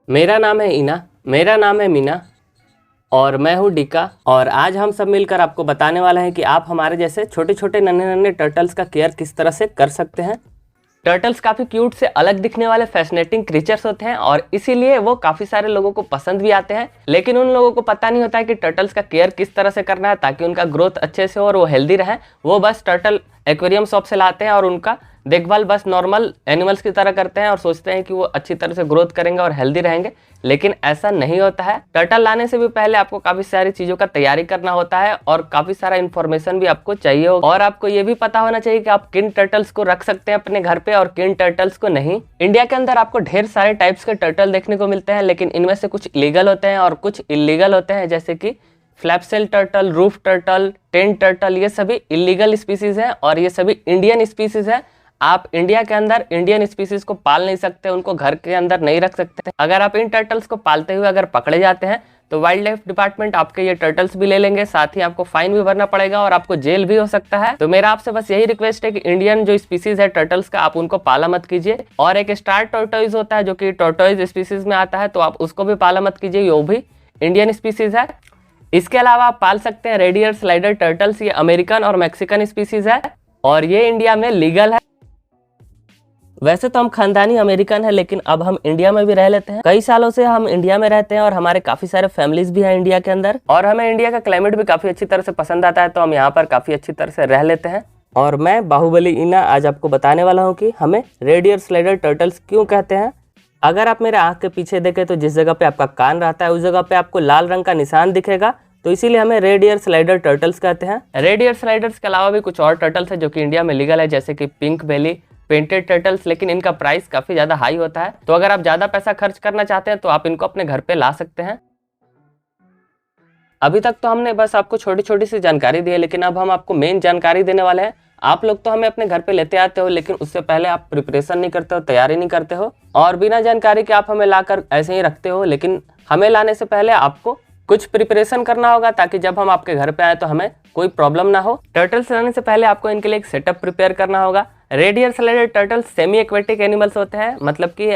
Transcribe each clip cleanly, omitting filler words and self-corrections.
मेरा नाम है ईना, मेरा नाम है मीना और मैं हूँ डिका। और आज हम सब मिलकर आपको बताने वाले हैं कि आप हमारे जैसे छोटे छोटे नन्हे नन्हे टर्टल्स का केयर किस तरह से कर सकते हैं। टर्टल्स काफ़ी क्यूट से अलग दिखने वाले फैसिनेटिंग क्रीचर्स होते हैं और इसीलिए वो काफ़ी सारे लोगों को पसंद भी आते हैं, लेकिन उन लोगों को पता नहीं होता है कि टर्टल्स का केयर किस तरह से करना है ताकि उनका ग्रोथ अच्छे से हो और वो हेल्दी रहे। वो बस टर्टल एक्वेरियम शॉप से लाते हैं और उनका देखभाल बस नॉर्मल एनिमल्स की तरह करते हैं और सोचते हैं कि वो अच्छी तरह से ग्रोथ करेंगे और हेल्दी रहेंगे, लेकिन ऐसा नहीं होता है। टर्टल लाने से भी पहले आपको काफ़ी सारी चीज़ों का तैयारी करना होता है और काफ़ी सारा इन्फॉर्मेशन भी आपको चाहिए होगा और आपको ये भी पता होना चाहिए कि आप किन टर्टल्स को रख सकते हैं अपने घर पे और किन टर्टल्स को नहीं। इंडिया के अंदर आपको ढेर सारे टाइप्स के टर्टल देखने को मिलते हैं, लेकिन इनमें से कुछ लीगल होते हैं और कुछ इलीगल होते हैं, जैसे कि flapshell turtle, roof turtle, tent turtle, ये सभी इलीगल स्पीसीज हैं और ये सभी इंडियन स्पीसीज हैं। आप इंडिया के अंदर इंडियन स्पीसीज को पाल नहीं सकते, उनको घर के अंदर नहीं रख सकते। अगर आप इन टर्टल्स को पालते हुए अगर पकड़े जाते हैं तो वाइल्ड लाइफ डिपार्टमेंट आपके ये टर्टल्स भी ले लेंगे, साथ ही आपको फाइन भी भरना पड़ेगा और आपको जेल भी हो सकता है। तो मेरा आपसे बस यही रिक्वेस्ट है कि इंडियन जो स्पीसीज है टर्टल्स का, आप उनको पाला मत कीजिए। और एक स्टार टॉर्टोइज होता है जो कि टॉर्टोइज स्पीसीज में आता है, तो आप उसको भी पाला मत कीजिए, वो भी इंडियन स्पीसीज है। इसके अलावा आप पाल सकते हैं रेडियर स्लाइडर टर्टल्स, ये अमेरिकन और मैक्सिकन स्पीसीज है और ये इंडिया में लीगल है। वैसे तो हम खानदानी अमेरिकन है, लेकिन अब हम इंडिया में भी रह लेते हैं। कई सालों से हम इंडिया में रहते हैं और हमारे काफी सारे फैमिलीज भी हैं इंडिया के अंदर और हमें इंडिया का क्लाइमेट भी काफी अच्छी तरह से पसंद आता है, तो हम यहाँ पर काफी अच्छी तरह से रह लेते हैं। और मैं बाहुबली ईना आज आपको बताने वाला हूँ कि हमें रेडियर स्लाइडर टर्टल्स क्यों कहते हैं। अगर आप मेरे आँख के पीछे देखें तो जिस जगह पे आपका कान रहता है उस जगह पे आपको लाल रंग का निशान दिखेगा, तो इसीलिए हमें रेडियर स्लाइडर टर्टल्स कहते हैं। रेडियर स्लाइडर्स के अलावा भी कुछ और टर्टल्स है जो कि इंडिया में लीगल है, जैसे कि पिंक बेली, पेंटेड टर्टल्स, लेकिन इनका प्राइस काफी ज्यादा हाई होता है। तो अगर आप ज्यादा पैसा खर्च करना चाहते हैं तो आप इनको अपने घर पे ला सकते हैं। अभी तक तो हमने बस आपको छोटी छोटी सी जानकारी दी है, लेकिन अब हम आपको मेन जानकारी देने वाले हैं। आप लोग तो हमें अपने घर पे लेते आते हो, लेकिन उससे पहले आप प्रिपरेशन नहीं करते हो, तैयारी नहीं करते हो और बिना जानकारी के आप हमें लाकर ऐसे ही रखते हो। लेकिन हमें लाने से पहले आपको कुछ प्रिपरेशन करना होगा ताकि जब हम आपके घर पे आए तो हमें कोई प्रॉब्लम ना हो। टर्टल्स लाने से पहले आपको इनके लिए एक सेटअप प्रिपेयर करना होगा। Red eared slider turtles semi aquatic animals होते हैं, मतलब कि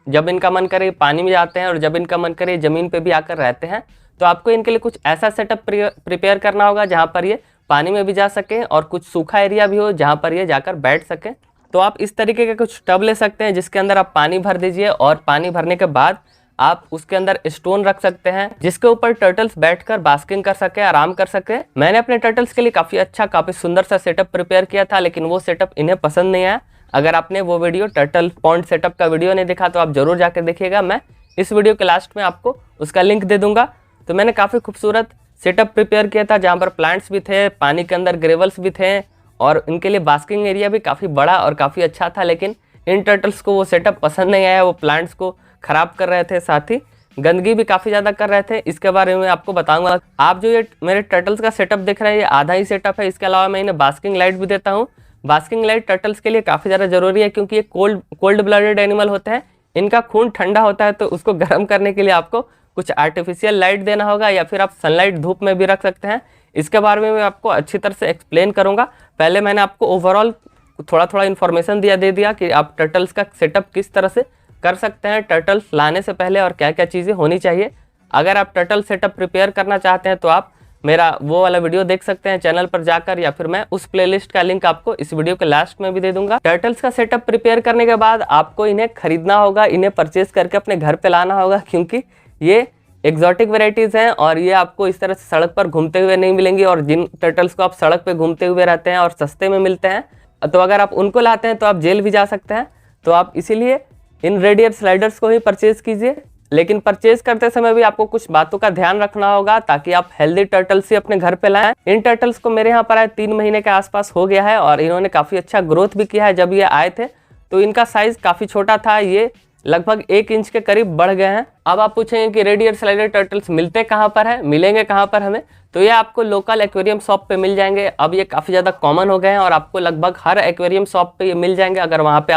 जब इनका मन करे पानी में जाते हैं और जब इनका मन करे जमीन पे भी आकर रहते हैं। तो आपको इनके लिए कुछ ऐसा सेटअप प्रिपेयर करना होगा जहाँ पर ये पानी में भी जा सके और कुछ सूखा एरिया भी हो जहाँ पर ये जाकर बैठ सके। तो आप इस तरीके के कुछ टब ले सकते हैं जिसके अंदर आप पानी भर दीजिए और पानी भरने के बाद आप उसके अंदर स्टोन रख सकते हैं जिसके ऊपर टर्टल्स बैठकर बास्किंग कर सके, आराम कर सके। मैंने अपने टर्टल्स के लिए काफी सुंदर सा सेटअप प्रिपेयर किया था, लेकिन वो सेटअप इन्हें पसंद नहीं आया। अगर आपने वो वीडियो टर्टल पॉन्ड सेटअप का वीडियो नहीं देखा तो आप जरूर जाकर देखिएगा, मैं इस वीडियो के लास्ट में आपको उसका लिंक दे दूंगा। तो मैंने काफी खूबसूरत सेटअप प्रिपेयर किया था जहाँ पर प्लांट्स भी थे, पानी के अंदर ग्रेवल्स भी थे और इनके लिए बास्किंग एरिया भी काफी बड़ा और काफी अच्छा था। लेकिन इन टर्टल्स को वो सेटअप पसंद नहीं आया, वो प्लांट्स को खराब कर रहे थे, साथ ही गंदगी भी काफ़ी ज़्यादा कर रहे थे। इसके बारे में आपको बताऊंगा। आप जो ये मेरे टर्टल्स का सेटअप देख रहे हैं ये आधा ही सेटअप है, इसके अलावा मैं इन्हें बास्किंग लाइट भी देता हूँ। बास्किंग लाइट टर्टल्स के लिए काफ़ी ज़्यादा जरूरी है क्योंकि ये कोल्ड ब्लडेड एनिमल होते हैं, इनका खून ठंडा होता है, तो उसको गर्म करने के लिए आपको कुछ आर्टिफिशियल लाइट देना होगा या फिर आप सनलाइट धूप में भी रख सकते हैं। इसके बारे में मैं आपको अच्छी तरह से एक्सप्लेन करूँगा। पहले मैंने आपको ओवरऑल थोड़ा इन्फॉर्मेशन दे दिया कि आप टर्टल्स का सेटअप किस तरह से कर सकते हैं टर्टल्स लाने से पहले और क्या क्या चीज़ें होनी चाहिए। अगर आप टर्टल सेटअप प्रिपेयर करना चाहते हैं तो आप मेरा वो वाला वीडियो देख सकते हैं चैनल पर जाकर, या फिर मैं उस प्लेलिस्ट का लिंक आपको इस वीडियो के लास्ट में भी दे दूंगा। टर्टल्स का सेटअप प्रिपेयर करने के बाद आपको इन्हें खरीदना होगा, इन्हें परचेज करके अपने घर पे लाना होगा क्योंकि ये एक्जॉटिक वेराइटीज़ हैं और ये आपको इस तरह से सड़क पर घूमते हुए नहीं मिलेंगी। और जिन टर्टल्स को आप सड़क पर घूमते हुए रहते हैं और सस्ते में मिलते हैं, तो अगर आप उनको लाते हैं तो आप जेल भी जा सकते हैं। तो आप इसीलिए इन रेडियर स्लाइडर्स को ही परचेज कीजिए, लेकिन परचेज करते समय भी आपको कुछ बातों का ध्यान रखना होगा ताकि आप हेल्दी टर्टल्स ही अपने घर पे लाएं। इन टर्टल्स को मेरे यहाँ पर आए 3 महीने के आसपास हो गया है और इन्होंने काफ़ी अच्छा ग्रोथ भी किया है। जब ये आए थे तो इनका साइज़ काफ़ी छोटा था, ये लगभग 1 इंच के करीब बढ़ गए हैं। अब आप पूछेंगे कि रेडियर स्लाइडर टर्टल्स मिलते कहाँ पर है, मिलेंगे कहाँ पर हमें, तो ये आपको लोकल एक्वेरियम शॉप पे मिल जाएंगे। अब ये काफ़ी ज़्यादा कॉमन हो गए हैं और आपको लगभग हर एक्वेरियम शॉप पे ये मिल जाएंगे। अगर वहाँ पे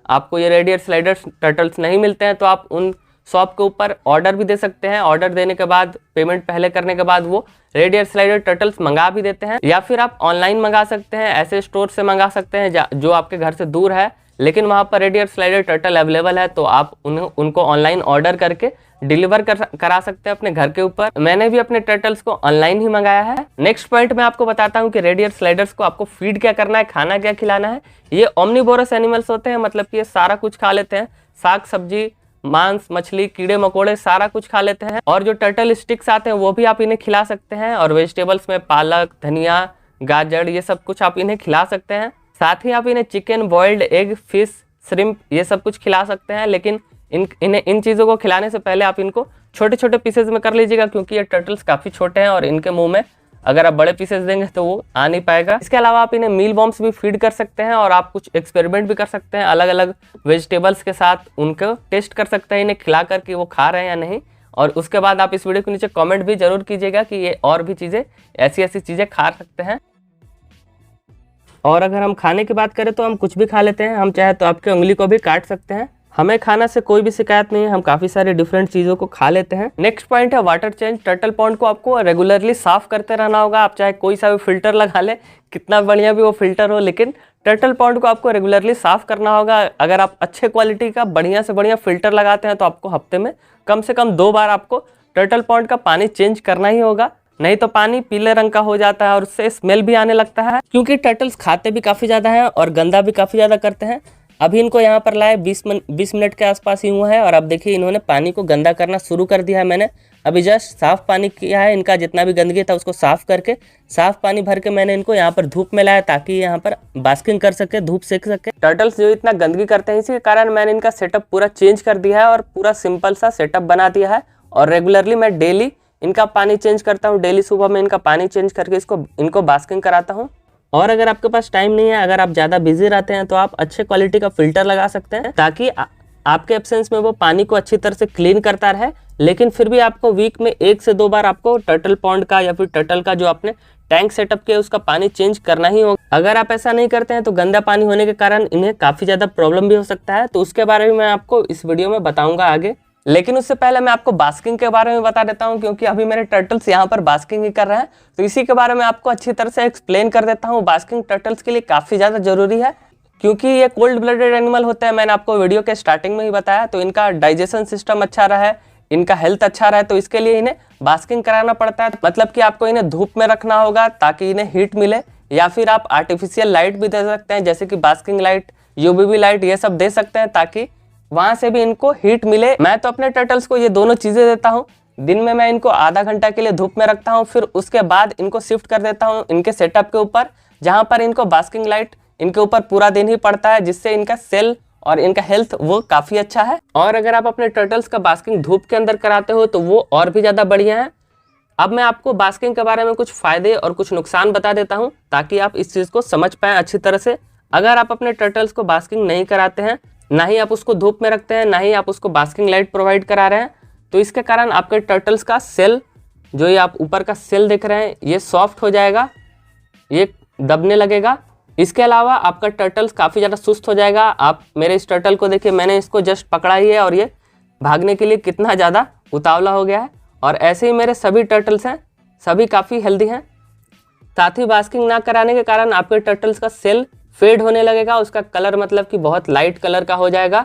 आपको ये रेडियर स्लाइडर टर्टल्स नहीं मिलते हैं तो आप उन शॉप के ऊपर ऑर्डर भी दे सकते हैं। ऑर्डर देने के बाद पेमेंट पहले करने के बाद वो रेडियर स्लाइडर टर्टल्स मंगा भी देते हैं, या फिर आप ऑनलाइन मंगा सकते हैं, ऐसे स्टोर से मंगा सकते हैं जो आपके घर से दूर है लेकिन वहाँ पर रेडियर स्लाइडर टर्टल अवेलेबल है, तो आप उनको ऑनलाइन ऑर्डर करके डिलीवर करा सकते हैं अपने घर के ऊपर। मैंने भी अपने टर्टल्स को ऑनलाइन ही मंगाया है। नेक्स्ट पॉइंट मैं आपको बताता हूँ कि रेडियर स्लाइडर्स को आपको फीड क्या करना है, खाना क्या खिलाना है। ये ओमनिवोरस एनिमल्स होते हैं, मतलब कि ये सारा कुछ खा लेते हैं, साग सब्जी, मांस, मछली, कीड़े मकोड़े सारा कुछ खा लेते हैं। और जो टर्टल स्टिक्स आते हैं वो भी आप इन्हें खिला सकते हैं। और वेजिटेबल्स में पालक, धनिया, गाजर, ये सब कुछ आप इन्हें खिला सकते हैं। साथ ही आप इन्हें chicken, boiled egg, fish, shrimp ये सब कुछ खिला सकते हैं। लेकिन इन चीज़ों को खिलाने से पहले आप इनको छोटे छोटे पीसेज में कर लीजिएगा, क्योंकि ये टर्टल्स काफ़ी छोटे हैं और इनके मुंह में अगर आप बड़े पीसेस देंगे तो वो आ नहीं पाएगा। इसके अलावा आप इन्हें मील बॉम्ब्स भी फीड कर सकते हैं और आप कुछ एक्सपेरिमेंट भी कर सकते हैं अलग अलग वेजिटेबल्स के साथ, उनको टेस्ट कर सकते हैं इन्हें खिला कर कि वो खा रहे हैं या नहीं। और उसके बाद आप इस वीडियो के नीचे कमेंट भी जरूर कीजिएगा कि ये और भी चीज़ें ऐसी चीज़ें खा सकते हैं। और अगर हम खाने की बात करें तो हम कुछ भी खा लेते हैं, हम चाहे तो आपकी उंगली को भी काट सकते हैं। हमें खाना से कोई भी शिकायत नहीं है, हम काफ़ी सारे डिफरेंट चीज़ों को खा लेते हैं। नेक्स्ट पॉइंट है वाटर चेंज। टर्टल पॉन्ड को आपको रेगुलरली साफ करते रहना होगा। आप चाहे कोई सा भी फिल्टर लगा ले, कितना बढ़िया भी वो फिल्टर हो, लेकिन टर्टल पॉन्ड को आपको रेगुलरली साफ करना होगा। अगर आप अच्छे क्वालिटी का बढ़िया से बढ़िया फिल्टर लगाते हैं तो आपको हफ्ते में कम से कम 2 बार आपको टर्टल पॉन्ड का पानी चेंज करना ही होगा, नहीं तो पानी पीले रंग का हो जाता है और उससे स्मेल भी आने लगता है। क्योंकि टर्टल्स खाते भी काफ़ी ज़्यादा हैं और गंदा भी काफ़ी ज़्यादा करते हैं। अभी इनको यहाँ पर लाए 20 मिनट के आसपास ही हुआ है और अब देखिए इन्होंने पानी को गंदा करना शुरू कर दिया है। मैंने अभी जस्ट साफ़ पानी किया है, इनका जितना भी गंदगी था उसको साफ़ करके साफ़ पानी भर के मैंने इनको यहाँ पर धूप में लाया ताकि यहाँ पर बास्किंग कर सके, धूप सेक सके। टर्टल्स जो इतना गंदगी करते हैं, इसी के कारण मैंने इनका सेटअप पूरा चेंज कर दिया है और पूरा सिंपल सा सेटअप बना दिया है। और रेगुलरली मैं डेली इनका पानी चेंज करता हूँ, डेली सुबह में इनका पानी चेंज करके इनको बास्किंग कराता हूँ। और अगर आपके पास टाइम नहीं है, अगर आप ज़्यादा बिजी रहते हैं, तो आप अच्छे क्वालिटी का फिल्टर लगा सकते हैं ताकि आपके एब्सेंस में वो पानी को अच्छी तरह से क्लीन करता रहे। लेकिन फिर भी आपको वीक में 1 से 2 बार आपको टर्टल पॉन्ड का या फिर टर्टल का जो आपने टैंक सेटअप किया उसका पानी चेंज करना ही होगा। अगर आप ऐसा नहीं करते हैं तो गंदा पानी होने के कारण इन्हें काफ़ी ज़्यादा प्रॉब्लम भी हो सकता है, तो उसके बारे में मैं आपको इस वीडियो में बताऊँगा आगे। लेकिन उससे पहले मैं आपको बास्किंग के बारे में बता देता हूं, क्योंकि अभी मेरे टर्टल्स यहाँ पर बास्किंग ही कर रहे हैं, तो इसी के बारे में आपको अच्छी तरह से एक्सप्लेन कर देता हूं। बास्किंग टर्टल्स के लिए काफ़ी ज़्यादा जरूरी है, क्योंकि ये कोल्ड ब्लडेड एनिमल होते हैं। मैंने आपको वीडियो के स्टार्टिंग में ही बताया, तो इनका डाइजेशन सिस्टम अच्छा रहे, इनका हेल्थ अच्छा रहे, तो इसके लिए इन्हें बास्किंग कराना पड़ता है। मतलब कि आपको इन्हें धूप में रखना होगा ताकि इन्हें हीट मिले, या फिर आप आर्टिफिशियल लाइट भी दे सकते हैं, जैसे कि बास्किंग लाइट, यूवीबी लाइट, ये सब दे सकते हैं ताकि वहां से भी इनको हीट मिले। मैं तो अपने टर्टल्स को ये दोनों चीजें देता हूँ। दिन में मैं इनको आधा घंटा के लिए धूप में रखता हूँ, फिर उसके बाद इनको शिफ्ट कर देता हूँ इनके सेटअप के ऊपर, जहां पर इनको बास्किंग लाइट इनके ऊपर पूरा दिन ही पड़ता है, जिससे इनका सेल और इनका हेल्थ वो काफी अच्छा है। और अगर आप अपने टर्टल्स का बास्किंग धूप के अंदर कराते हो तो वो और भी ज्यादा बढ़िया है। अब मैं आपको बास्किंग के बारे में कुछ फायदे और कुछ नुकसान बता देता हूँ ताकि आप इस चीज को समझ पाएं अच्छी तरह से। अगर आप अपने टर्टल्स को बास्किंग नहीं कराते हैं, ना ही आप उसको धूप में रखते हैं, ना ही आप उसको बास्किंग लाइट प्रोवाइड करा रहे हैं, तो इसके कारण आपके टर्टल्स का सेल, जो ये आप ऊपर का सेल देख रहे हैं, ये सॉफ्ट हो जाएगा, ये दबने लगेगा। इसके अलावा आपका टर्टल्स काफ़ी ज़्यादा सुस्त हो जाएगा। आप मेरे इस टर्टल को देखिए, मैंने इसको जस्ट पकड़ा ही है और ये भागने के लिए कितना ज़्यादा उतावला हो गया है। और ऐसे ही मेरे सभी टर्टल्स हैं, सभी काफ़ी हेल्दी हैं। साथ ही बास्किंग ना कराने के कारण आपके टर्टल्स का सेल फेड होने लगेगा, उसका कलर मतलब कि बहुत लाइट कलर का हो जाएगा।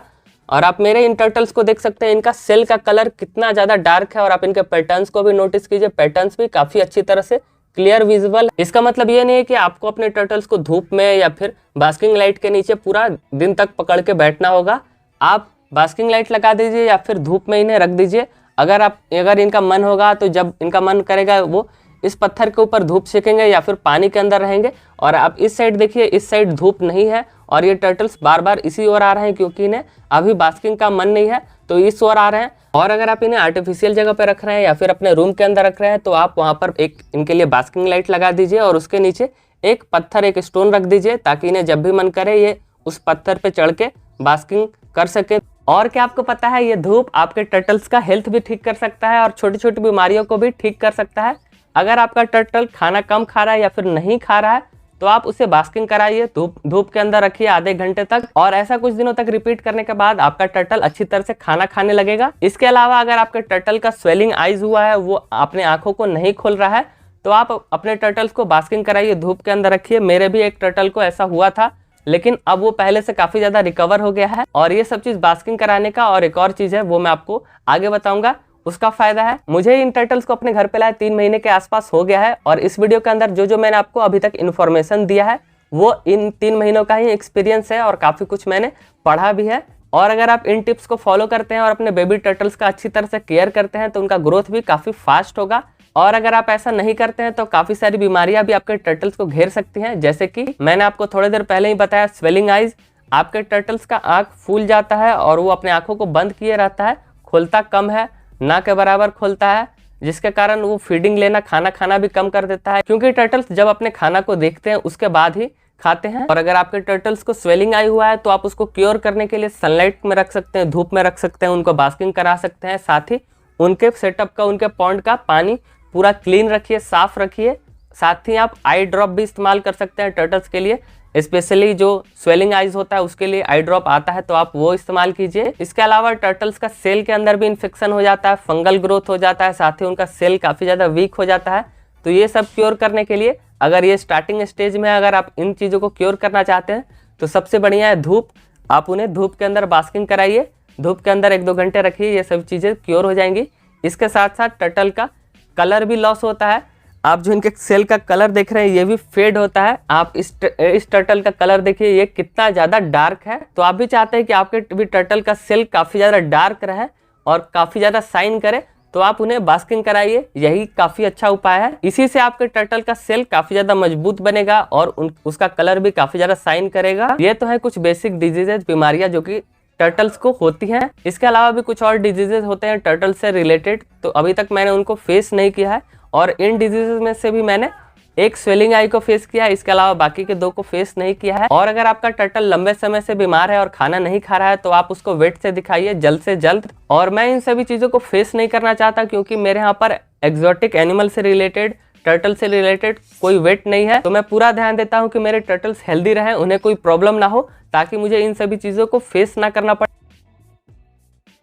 और आप मेरे इन टर्टल्स को देख सकते हैं, इनका सेल का कलर कितना ज़्यादा डार्क है। और आप इनके पैटर्न्स को भी नोटिस कीजिए, पैटर्न्स भी काफ़ी अच्छी तरह से क्लियर विजिबल। इसका मतलब ये नहीं है कि आपको अपने टर्टल्स को धूप में या फिर बास्किंग लाइट के नीचे पूरा दिन तक पकड़ के बैठना होगा। आप बास्किंग लाइट लगा दीजिए या फिर धूप में इन्हें रख दीजिए। अगर इनका मन होगा तो जब इनका मन करेगा वो इस पत्थर के ऊपर धूप सेकेंगे या फिर पानी के अंदर रहेंगे। और आप इस साइड देखिए, इस साइड धूप नहीं है और ये टर्टल्स बार बार इसी ओर आ रहे हैं, क्योंकि इन्हें अभी बास्किंग का मन नहीं है तो इस ओर आ रहे हैं। और अगर आप इन्हें आर्टिफिशियल जगह पे रख रहे हैं या फिर अपने रूम के अंदर रख रहे हैं, तो आप वहाँ पर एक इनके लिए बास्किंग लाइट लगा दीजिए और उसके नीचे एक पत्थर, एक स्टोन रख दीजिए, ताकि इन्हें जब भी मन करे ये उस पत्थर पे चढ़ के बास्किंग कर सके। और क्या आपको पता है, ये धूप आपके टर्टल्स का हेल्थ भी ठीक कर सकता है और छोटी छोटी बीमारियों को भी ठीक कर सकता है। अगर आपका टर्टल खाना कम खा रहा है या फिर नहीं खा रहा है, तो आप उसे बास्किंग कराइए, धूप के अंदर रखिए आधे घंटे तक, और ऐसा कुछ दिनों तक रिपीट करने के बाद आपका टर्टल अच्छी तरह से खाना खाने लगेगा। इसके अलावा अगर आपके टर्टल का स्वेलिंग आइज हुआ है, वो अपने आंखों को नहीं खोल रहा है, तो आप अपने टर्टल्स को बास्किंग कराइए, धूप के अंदर रखिए। मेरे भी एक टर्टल को ऐसा हुआ था, लेकिन अब वो पहले से काफी ज्यादा रिकवर हो गया है। और ये सब चीज बास्किंग कराने का और एक और चीज है वो मैं आपको आगे बताऊंगा, उसका फायदा है। मुझे इन टर्टल्स को अपने घर पे लाए 3 महीने के आसपास हो गया है और इस वीडियो के अंदर जो मैंने आपको अभी तक इन्फॉर्मेशन दिया है वो इन 3 महीनों का ही एक्सपीरियंस है और काफी कुछ मैंने पढ़ा भी है। और अगर आप इन टिप्स को फॉलो करते हैं और अपने बेबी टर्टल्स का अच्छी तरह से केयर करते हैं तो उनका ग्रोथ भी काफी फास्ट होगा। और अगर आप ऐसा नहीं करते हैं तो काफी सारी बीमारियां भी आपके टर्टल्स को घेर सकती हैं, जैसे कि मैंने आपको थोड़ी देर पहले ही बताया, स्वेलिंग आइज। आपके टर्टल्स का आंख फूल जाता है और वो अपने आंखों को बंद किए रहता है, खोलता कम है, ना के बराबर खोलता है, जिसके कारण वो फीडिंग लेना, खाना खाना भी कम कर देता है, क्योंकि टर्टल्स जब अपने खाना को देखते हैं उसके बाद ही खाते हैं। और अगर आपके टर्टल्स को स्वेलिंग आई हुआ है तो आप उसको क्योर करने के लिए सनलाइट में रख सकते हैं, धूप में रख सकते हैं, उनको बास्किंग करा सकते हैं। साथ ही उनके सेटअप का, उनके पॉन्ड का पानी पूरा क्लीन रखिए, साफ रखिए। साथ ही आप आई ड्रॉप भी इस्तेमाल कर सकते हैं टर्टल्स के लिए, स्पेशली जो स्वेलिंग आइज होता है उसके लिए आई ड्रॉप आता है तो आप वो इस्तेमाल कीजिए। इसके अलावा टर्टल्स का सेल के अंदर भी इन्फेक्शन हो जाता है, फंगल ग्रोथ हो जाता है, साथ ही उनका सेल काफ़ी ज़्यादा वीक हो जाता है। तो ये सब क्योर करने के लिए, अगर ये स्टार्टिंग स्टेज में अगर आप इन चीज़ों को क्योर करना चाहते हैं तो सबसे बढ़िया है धूप। आप उन्हें धूप के अंदर बास्किंग कराइए, धूप के अंदर 1-2 घंटे रखिए, ये सब चीज़ें क्योर हो जाएंगी। इसके साथ साथ टर्टल का कलर भी लॉस होता है। आप जो इनके सेल का कलर देख रहे हैं ये भी फेड होता है। आप इस टर्टल का कलर देखिए, ये कितना ज़्यादा डार्क है। तो आप भी चाहते हैं कि आपके भी टर्टल का सेल काफ़ी ज़्यादा डार्क रहे और काफ़ी ज़्यादा शाइन करे, तो आप उन्हें बास्किंग कराइए, यही काफ़ी अच्छा उपाय है। इसी से आपके टर्टल का सेल काफ़ी ज़्यादा मजबूत बनेगा और उसका कलर भी काफ़ी ज़्यादा शाइन करेगा। ये तो है कुछ बेसिक डिजीजेज, बीमारियाँ जो कि टर्टल्स को होती हैं। इसके अलावा भी कुछ और डिजीजेज होते हैं टर्टल से रिलेटेड, तो अभी तक मैंने उनको फेस नहीं किया है। और इन डिजीजेज में से भी मैंने एक स्वेलिंग आई को फेस किया है, इसके अलावा बाकी के 2 को फेस नहीं किया है। और अगर आपका टर्टल लंबे समय से बीमार है और खाना नहीं खा रहा है तो आप उसको वेट से दिखाइए जल्द से जल्द। और मैं इन सभी चीज़ों को फेस नहीं करना चाहता क्योंकि मेरे यहाँ पर एग्जॉटिक एनिमल से रिलेटेड, टर्टल से रिलेटेड कोई वेट नहीं है, तो मैं पूरा ध्यान देता हूँ कि मेरे टर्टल्स हेल्दी रहें, उन्हें कोई प्रॉब्लम ना हो, ताकि मुझे इन सभी चीज़ों को फेस ना करना पड़े।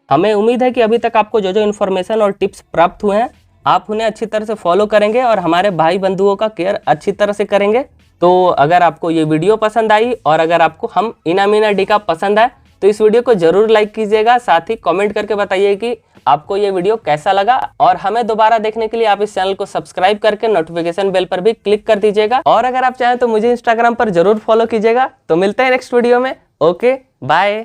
हमें उम्मीद है कि अभी तक आपको जो इन्फॉर्मेशन और टिप्स प्राप्त हुए हैं आप उन्हें अच्छी तरह से फॉलो करेंगे और हमारे भाई बंधुओं का केयर अच्छी तरह से करेंगे। तो अगर आपको ये वीडियो पसंद आई और अगर आपको हम इनामीना डी का पसंद आए तो इस वीडियो को जरूर लाइक कीजिएगा। साथ ही कमेंट करके बताइए कि आपको ये वीडियो कैसा लगा। और हमें दोबारा देखने के लिए आप इस चैनल को सब्सक्राइब करके नोटिफिकेशन बेल पर भी क्लिक कर दीजिएगा। और अगर आप चाहें तो मुझे इंस्टाग्राम पर जरूर फॉलो कीजिएगा। तो मिलते हैं नेक्स्ट वीडियो में। Okay, bye.